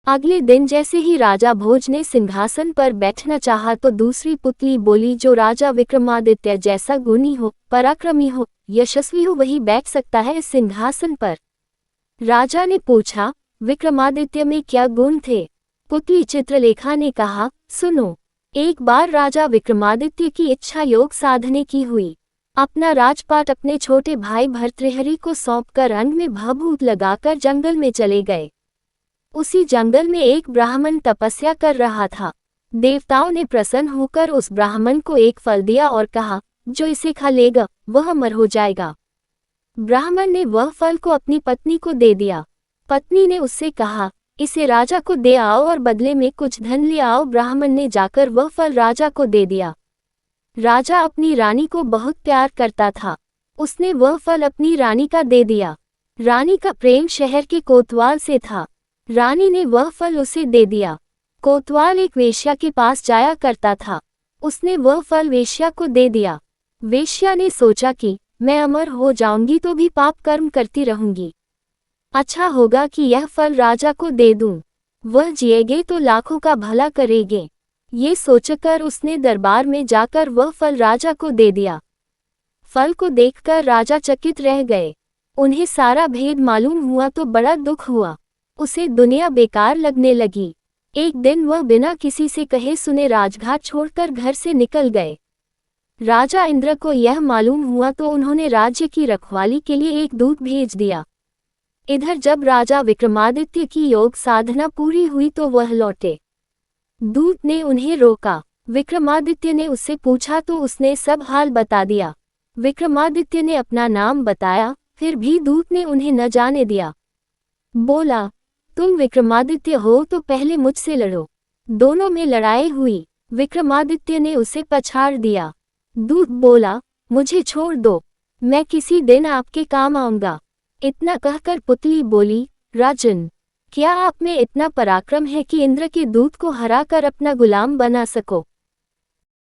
अगले दिन जैसे ही राजा भोज ने सिंहासन पर बैठना चाहा तो दूसरी पुतली बोली, जो राजा विक्रमादित्य जैसा गुणी हो, पराक्रमी हो, यशस्वी हो, वही बैठ सकता है इस सिंहासन पर। राजा ने पूछा, विक्रमादित्य में क्या गुण थे? पुतली चित्रलेखा ने कहा, सुनो। एक बार राजा विक्रमादित्य की इच्छा योग साधने की हुई। अपना राजपाट अपने छोटे भाई भर्तृहरि को सौंपकर अंग में भभूत लगाकर जंगल में चले गए। उसी जंगल में एक ब्राह्मण तपस्या कर रहा था। देवताओं ने प्रसन्न होकर उस ब्राह्मण को एक फल दिया और कहा, जो इसे खा लेगा वह अमर हो जाएगा। ब्राह्मण ने वह फल को अपनी पत्नी को दे दिया। पत्नी ने उससे कहा, इसे राजा को दे आओ और बदले में कुछ धन ले आओ। ब्राह्मण ने जाकर वह फल राजा को दे दिया। राजा अपनी रानी को बहुत प्यार करता था। उसने वह फल अपनी रानी का दे दिया। रानी का प्रेम शहर के कोतवाल से था। रानी ने वह फल उसे दे दिया। कोतवाल एक वेश्या के पास जाया करता था। उसने वह फल वेश्या को दे दिया। वेश्या ने सोचा कि मैं अमर हो जाऊंगी तो भी पाप कर्म करती रहूंगी, अच्छा होगा कि यह फल राजा को दे दूं। वह जिएगे तो लाखों का भला करेंगे। ये सोचकर उसने दरबार में जाकर वह फल राजा को दे दिया। फल को देखकर राजा चकित रह गए। उन्हें सारा भेद मालूम हुआ तो बड़ा दुख हुआ। उसे दुनिया बेकार लगने लगी। एक दिन वह बिना किसी से कहे सुने राजघाट छोड़कर घर से निकल गए। राजा इंद्र को यह मालूम हुआ तो उन्होंने राज्य की रखवाली के लिए एक दूत भेज दिया। इधर जब राजा विक्रमादित्य की योग साधना पूरी हुई तो वह लौटे। दूत ने उन्हें रोका। विक्रमादित्य ने उससे पूछा तो उसने सब हाल बता दिया। विक्रमादित्य ने अपना नाम बताया, फिर भी दूत ने उन्हें न जाने दिया। बोला, तुम विक्रमादित्य हो तो पहले मुझसे लड़ो। दोनों में लड़ाई हुई। विक्रमादित्य ने उसे पछाड़ दिया। दूत बोला, मुझे छोड़ दो, मैं किसी दिन आपके काम आऊंगा। इतना कहकर पुतली बोली, राजन, क्या आप में इतना पराक्रम है कि इंद्र के दूत को हराकर अपना गुलाम बना सको?